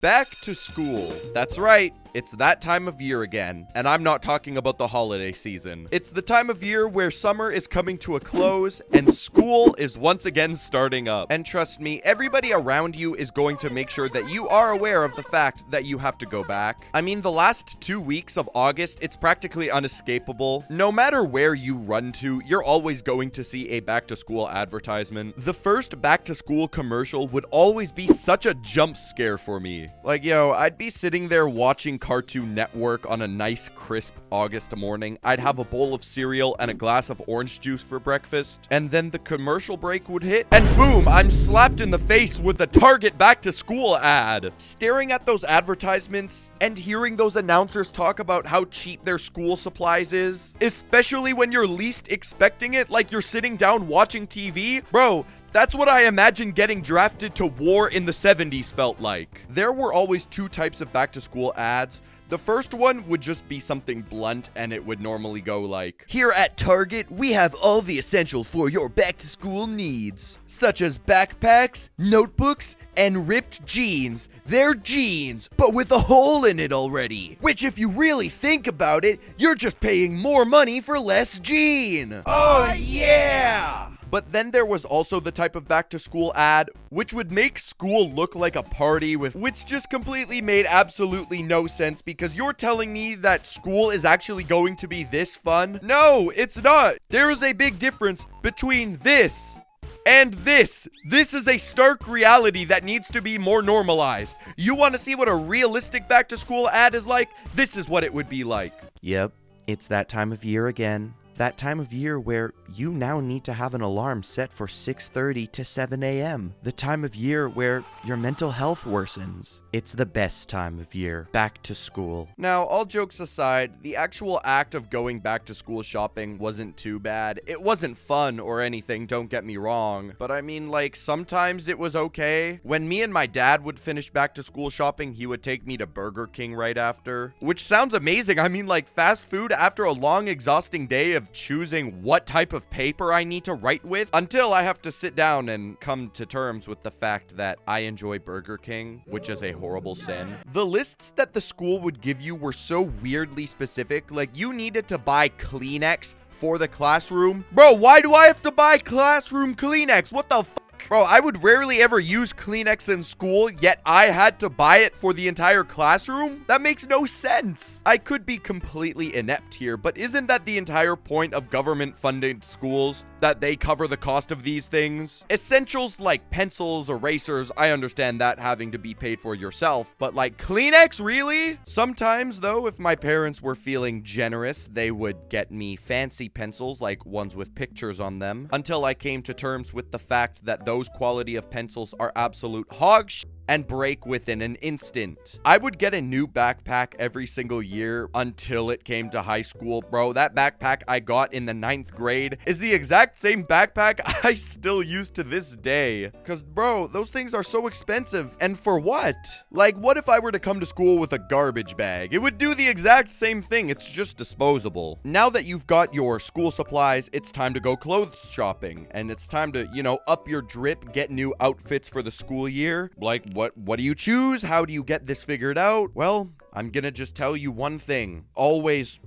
Back to school. That's right. It's that time of year again, and I'm not talking about the holiday season. It's the time of year where summer is coming to a close and school is once again starting up. And trust me, everybody around you is going to make sure that you are aware of the fact that you have to go back. I mean, the last 2 weeks of August, it's practically unescapable. No matter where you run to, you're always going to see a back to school advertisement. The first back to school commercial would always be such a jump scare for me. Like, yo, I'd be sitting there watching Cartoon Network on a nice, crisp August morning. I'd have a bowl of cereal and a glass of orange juice for breakfast. And then the commercial break would hit, and boom, I'm slapped in the face with a Target back to school ad. Staring at those advertisements and hearing those announcers talk about how cheap their school supplies is, especially when you're least expecting it, like you're sitting down watching TV. Bro, that's what I imagine getting drafted to war in the 70s felt like. There were always two types of back to school ads. The first one would just be something blunt, and it would normally go like, "Here at Target, we have all the essential for your back-to-school needs, such as backpacks, notebooks, and ripped jeans. They're jeans, but with a hole in it already. Which, if you really think about it, you're just paying more money for less jean. Oh, yeah!" But then there was also the type of back-to-school ad, which would make school look like a party, which just completely made absolutely no sense, because you're telling me that school is actually going to be this fun? No, it's not. There is a big difference between this and this. This is a stark reality that needs to be more normalized. You want to see what a realistic back-to-school ad is like? This is what it would be like. Yep, it's that time of year again. That time of year where you now need to have an alarm set for 6:30 to 7 a.m. The time of year where your mental health worsens. It's the best time of year. Back to school. Now, all jokes aside, the actual act of going back to school shopping wasn't too bad. It wasn't fun or anything, don't get me wrong. But I mean, like, sometimes it was okay. When me and my dad would finish back to school shopping, he would take me to Burger King right after. Which sounds amazing. I mean, like, fast food after a long, exhausting day of choosing what type of paper I need to write with, until I have to sit down and come to terms with the fact that I enjoy Burger King, which is a horrible sin. The lists that the school would give you were so weirdly specific. Like, you needed to buy Kleenex for the classroom. Bro, why do I have to buy classroom Kleenex? What the fuck? Bro, I would rarely ever use Kleenex in school, yet I had to buy it for the entire classroom? That makes no sense. I could be completely inept here, but isn't that the entire point of government-funded schools? That they cover the cost of these things? Essentials like pencils, erasers, I understand that having to be paid for yourself, but like Kleenex, really? Sometimes, though, if my parents were feeling generous, they would get me fancy pencils, like ones with pictures on them, until I came to terms with the fact that those quality of pencils are absolute hog shit and break within an instant. I would get a new backpack every single year until it came to high school. Bro, that backpack I got in the 9th grade is the exact same backpack I still use to this day. Cause bro, those things are so expensive. And for what? Like, what if I were to come to school with a garbage bag? It would do the exact same thing. It's just disposable. Now that you've got your school supplies, it's time to go clothes shopping. And it's time to, you know, up your drip, get new outfits for the school year. Like, what do you choose? How do you get this figured out? Well, I'm gonna just tell you one thing. Always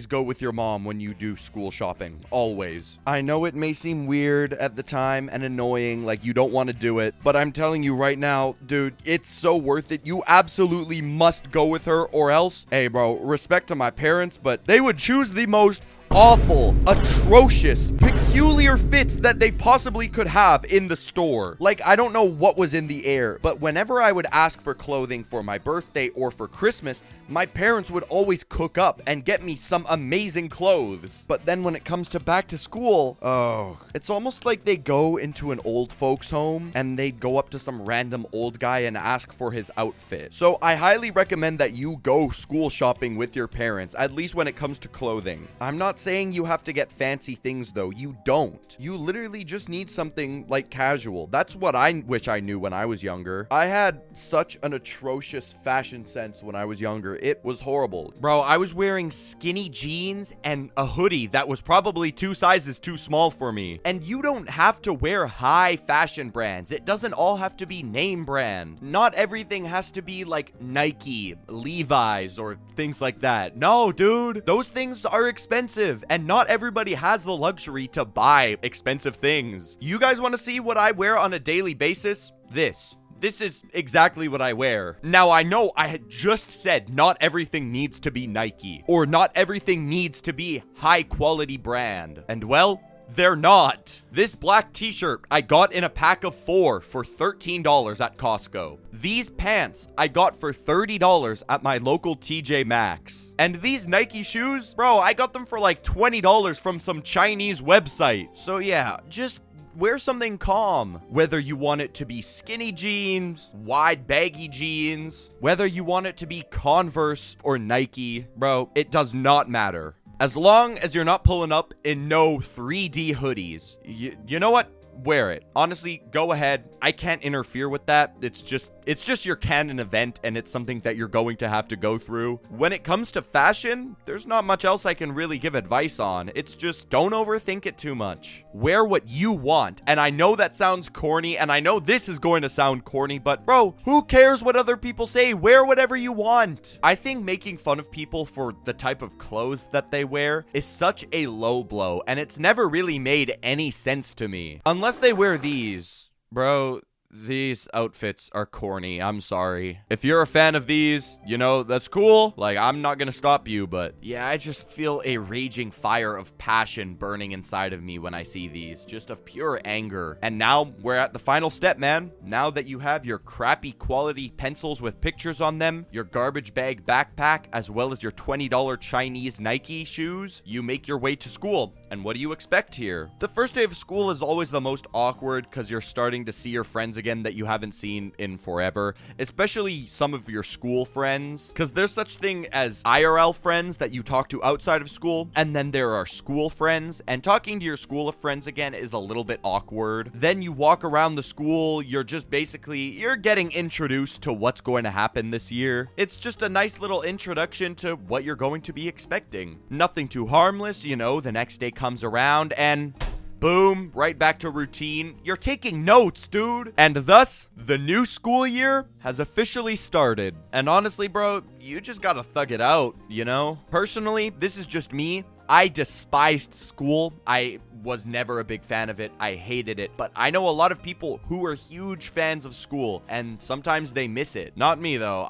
go with your mom when you do school shopping. Always. I know it may seem weird at the time and annoying, like you don't want to do it, but I'm telling you right now, dude, it's so worth it. You absolutely must go with her, or else, hey bro, respect to my parents, but they would choose the most awful, atrocious, peculiar fits that they possibly could have in the store. Like, I don't know what was in the air, but whenever I would ask for clothing for my birthday or for Christmas, my parents would always cook up and get me some amazing clothes. But then when it comes to back to school, oh, it's almost like they go into an old folks home and they go up to some random old guy and ask for his outfit. So I highly recommend that you go school shopping with your parents, at least when it comes to clothing. I'm not saying you have to get fancy things though. You don't. You literally just need something like casual. That's what I wish I knew when I was younger. I had such an atrocious fashion sense when I was younger. It was horrible. Bro, I was wearing skinny jeans and a hoodie that was probably 2 sizes too small for me. And you don't have to wear high fashion brands. It doesn't all have to be name brand. Not everything has to be like Nike, Levi's, or things like that. No, dude, those things are expensive and not everybody has the luxury to buy expensive things. You guys want to see what I wear on a daily basis? This is exactly what I wear. Now, I know I had just said not everything needs to be Nike or not everything needs to be high quality brand. And well, they're not. This black t-shirt I got in a pack of 4 for $13 at Costco. These pants I got for $30 at my local TJ Maxx. And these Nike shoes, bro, I got them for like $20 from some Chinese website. So yeah, just wear something calm. Whether you want it to be skinny jeans, wide baggy jeans, whether you want it to be Converse or Nike, bro, it does not matter. As long as you're not pulling up in no 3D hoodies. You know what? Wear it. Honestly, go ahead. I can't interfere with that. It's just your canon event, and it's something that you're going to have to go through. When it comes to fashion, there's not much else I can really give advice on. It's just don't overthink it too much. Wear what you want. And I know that sounds corny, and I know this is going to sound corny, but bro, who cares what other people say? Wear whatever you want. I think making fun of people for the type of clothes that they wear is such a low blow, and it's never really made any sense to me. Unless they wear these. Bro, these outfits are corny. I'm sorry. If you're a fan of these, you know, that's cool. Like, I'm not gonna stop you, but yeah, I just feel a raging fire of passion burning inside of me when I see these. Just of pure anger. And now we're at the final step, man. Now that you have your crappy quality pencils with pictures on them, your garbage bag backpack, as well as your $20 Chinese Nike shoes, you make your way to school. And what do you expect here? The first day of school is always the most awkward because you're starting to see your friends again that you haven't seen in forever, especially some of your school friends, because there's such thing as IRL friends that you talk to outside of school, and then there are school friends, and talking to your school friends again is a little bit awkward. Then you walk around the school, you're getting introduced to what's going to happen this year. It's just a nice little introduction to what you're going to be expecting. Nothing too harmless, you know. The next day comes around and boom, right back to routine. You're taking notes, dude. And thus, the new school year has officially started. And honestly, bro, you just gotta thug it out, you know? Personally, this is just me. I despised school. I was never a big fan of it. I hated it. But I know a lot of people who are huge fans of school, and sometimes they miss it. Not me, though.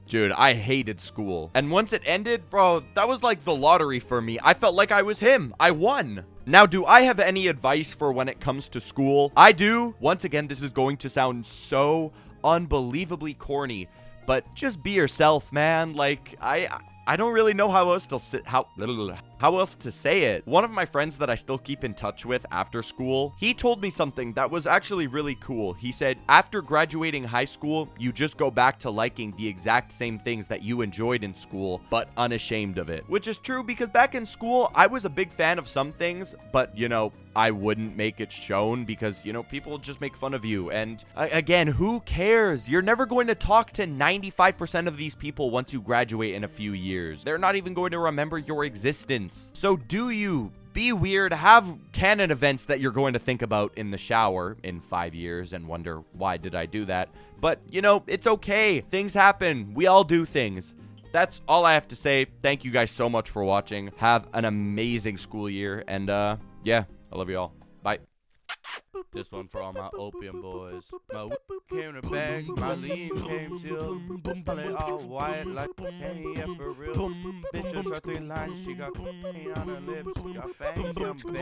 Dude, I hated school. And once it ended, bro, that was like the lottery for me. I felt like I was him. I won. Now, do I have any advice for when it comes to school? I do. Once again, this is going to sound so unbelievably corny, but just be yourself, man. Like, I don't really know how else to say it. One of my friends that I still keep in touch with after school, he told me something that was actually really cool. He said, after graduating high school, you just go back to liking the exact same things that you enjoyed in school, but unashamed of it. Which is true, because back in school, I was a big fan of some things, but, you know, I wouldn't make it shown because, you know, people just make fun of you. And again, who cares? You're never going to talk to 95% of these people once you graduate in a few years. They're not even going to remember your existence. So do you be weird, have canon events that you're going to think about in the shower in 5 years and wonder, why did I do that? But, you know, it's okay. Things happen. We all do things. That's all I have to say. Thank you guys so much for watching. Have an amazing school year. And, yeah. I love you all. Bye. This one for all my opium boys. My whip came to bag, my lean came chill. Play all white like hey, yeah, for real. Bitches are 3 lines, she got paint on her lips, got fangs, young vamp.